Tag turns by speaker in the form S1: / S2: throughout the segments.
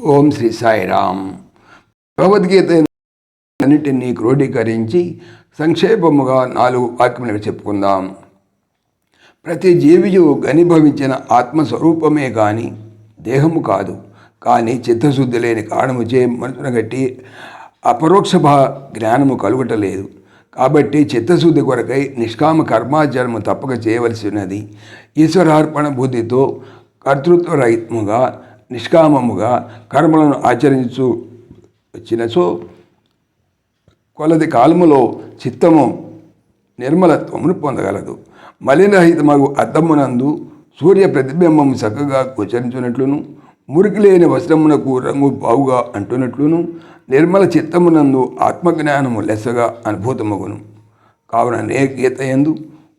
S1: ఓం శ్రీ సాయిరామ్. భగవద్గీత అన్నిటినీ క్రోడీకరించి సంక్షేపముగా 4 వాక్యములు చెప్పుకుందాం. ప్రతి జీవియు ఘనీభవించిన ఆత్మస్వరూపమే కానీ దేహము కాదు. కానీ చిత్తశుద్ధి లేని కారణముచే మనసును గట్టి అపరోక్ష జ్ఞానము కలుగటలేదు. కాబట్టి చిత్తశుద్ధి కొరకై నిష్కామ కర్మాచరణము తప్పక చేయవలసి ఉన్నది. ఈశ్వరార్పణ బుద్ధితో కర్తృత్వరహితముగా నిష్కామముగా కర్మలను ఆచరించు వచ్చినచో కొలది కాలములో చిత్తము నిర్మలత్వమును పొందగలదు. మలినరహితమగు అద్దమునందు సూర్య ప్రతిబింబము చక్కగా గోచరించున్నట్లును, మురికి లేని వస్త్రమునకు రంగు బావుగా అంటున్నట్లును, నిర్మల చిత్తమునందు ఆత్మజ్ఞానము లెస్సగా అనుభూతమగును. కావున గీత యందు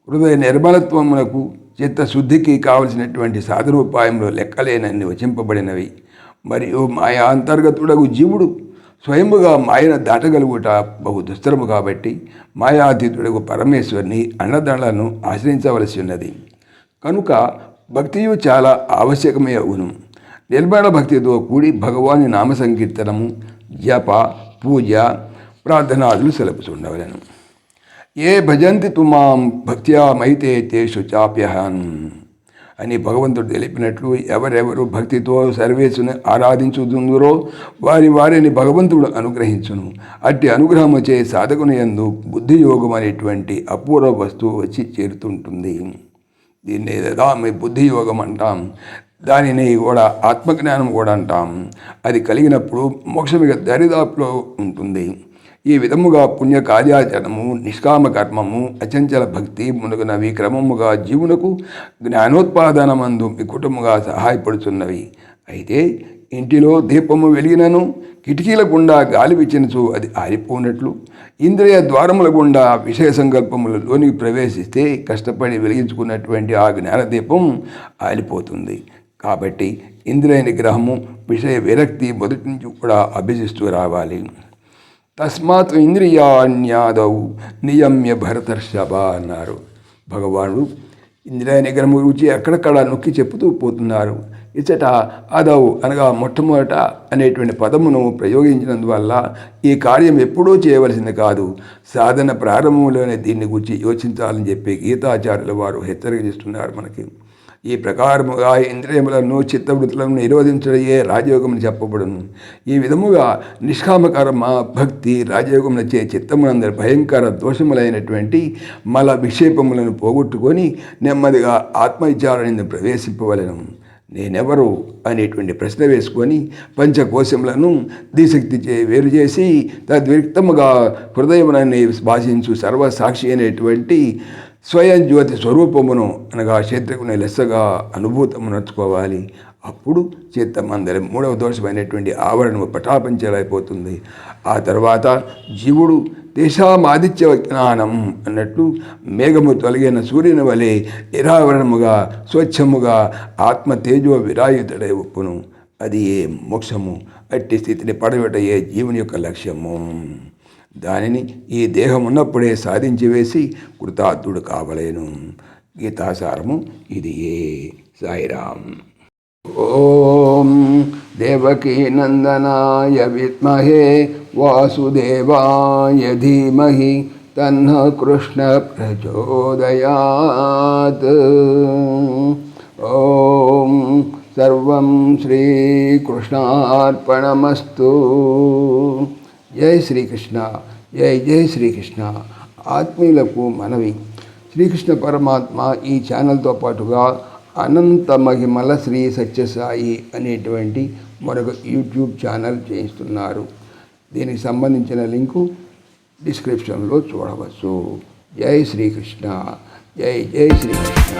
S1: హృదయ నిర్మలత్వమునకు చిత్తశుద్ధికి కావలసినటువంటి సాధనోపాయంలో లెక్కలేనన్ని వచింపబడినవి. మరియు మాయా అంతర్గతుడగు జీవుడు స్వయముగా మాయను దాటగలుగుట బహు దుస్తరము కాబట్టి మాయాతీతుడగు పరమేశ్వరుని అన్నదండలను ఆశ్రయించవలసి ఉన్నది. కనుక భక్తియు చాలా ఆవశ్యకమే అవును. నిర్మల భక్తితో కూడి భగవాని నామ సంకీర్తనము, జప, పూజ, ప్రార్థనాదులు సెలవుచుండవలను. ఏ భజంతి తుమాం భక్త్యా మైతే తేషు చాప్యహన్ అని భగవంతుడు తెలిపినట్లు ఎవరెవరు భక్తితో సర్వేశ్వరుని ఆరాధించుతుందరో వారిని భగవంతుడు అనుగ్రహించును. అట్టి అనుగ్రహముచే సాధకుని యందు బుద్ధియోగం అనేటువంటి అపూర్వ వస్తువు వచ్చి చేరుతుంటుంది. దీన్ని మీ బుద్ధియోగం అంటాం. దానిని కూడా ఆత్మజ్ఞానం కూడా అంటాం. అది కలిగినప్పుడు మోక్షమిక దరిదాపులో ఉంటుంది. ఈ విధముగా పుణ్య కార్యాచరణము, నిష్కామ కర్మము, అచంచల భక్తి మునుగునవి క్రమముగా జీవునకు జ్ఞానోత్పాదనమందు మికుటముగా సహాయపడుతున్నవి. అయితే ఇంటిలో దీపము వెలిగినను కిటికీల గుండా గాలి విచ్చినచు అది ఆరిపోనట్లు ఇంద్రియ ద్వారముల గుండా విషయ సంకల్పముల లోనికి ప్రవేశిస్తే కష్టపడి వెలిగించుకున్నటువంటి ఆ జ్ఞానదీపం ఆరిపోతుంది. కాబట్టి ఇంద్రియ నిగ్రహము, విషయ విరక్తి మొదటి నుంచి కూడా అభ్యసిస్తూ రావాలి. తస్మాత్ ఇంద్రియాణ్యాదౌ నియమ్య భరతర్షభ అన్నారు భగవానుడు. ఇంద్రియ నిగ్రహం గురించి అక్కడక్కడ నొక్కి చెప్పుతూ పోతున్నారు. ఇచ్చట అదౌ అనగా మొట్టమొదట అనేటువంటి పదమును ప్రయోగించినందువల్ల ఈ కార్యం ఎప్పుడూ చేయవలసింది కాదు, సాధన ప్రారంభంలోనే దీన్ని గురించి యోచించాలని చెప్పి గీతాచార్యుల వారు హెచ్చరిక చేస్తున్నారు మనకి. ఈ ప్రకారముగా ఇంద్రియములను చిత్తవృత్తులను నిరోధించడయే రాజయోగమని చెప్పబడును. ఈ విధముగా నిష్కామ కర్మ, భక్తి, రాజయోగములచే చిత్తమునందరి భయంకర దోషములైనటువంటి మల విక్షేపములను పోగొట్టుకొని నెమ్మదిగా ఆత్మవిచారణను ప్రవేశింపవలెను. నేనెవరు అనేటువంటి ప్రశ్న వేసుకొని పంచకోశములను దిశక్తి వేరు చేసి తద్విక్తముగా హృదయమునని భాషించు సర్వసాక్షి అనేటువంటి స్వయం జ్యోతి స్వరూపమును అనగా క్షేత్రకుని లెస్సగా అనుభూతమునర్చుకోవాలి. అప్పుడు చిత్తమందరి 3వ దోషమైనటువంటి ఆవరణము పటాపంచలైపోతుంది. ఆ తర్వాత జీవుడు దేశామాదిత్య జ్ఞానం అన్నట్లు మేఘము తొలగిన సూర్యుని వలె నిరావరణముగా స్వచ్ఛముగా ఆత్మ తేజో విరాయుతుడై ఒప్పును. అది ఏ మోక్షము. అట్టి స్థితిని పడవేటయే జీవుని యొక్క లక్ష్యము. దానిని ఈ దేహం ఉన్నప్పుడే సాధించి వేసి కృతార్థుడు కావలేను. గీతాసారము ఇది ఏ. సాయిరామ్. ఓం దేవకీ నందనాయ విద్మహే వాసుదేవాయ ధీమహి తన్న కృష్ణ ప్రచోదయాత్. ఓం సర్వం శ్రీకృష్ణార్పణమస్తు. జై శ్రీకృష్ణ. జై జై శ్రీకృష్ణ. ఆత్మీయులకు మనవి, శ్రీకృష్ణ పరమాత్మ ఈ ఛానల్తో పాటుగా అనంత మహిమల శ్రీ సత్యసాయి అనేటువంటి మరొక యూట్యూబ్ ఛానల్ చేయిస్తున్నారు. దీనికి సంబంధించిన లింకు డిస్క్రిప్షన్లో చూడవచ్చు. జై శ్రీకృష్ణ. జై జై శ్రీకృష్ణ.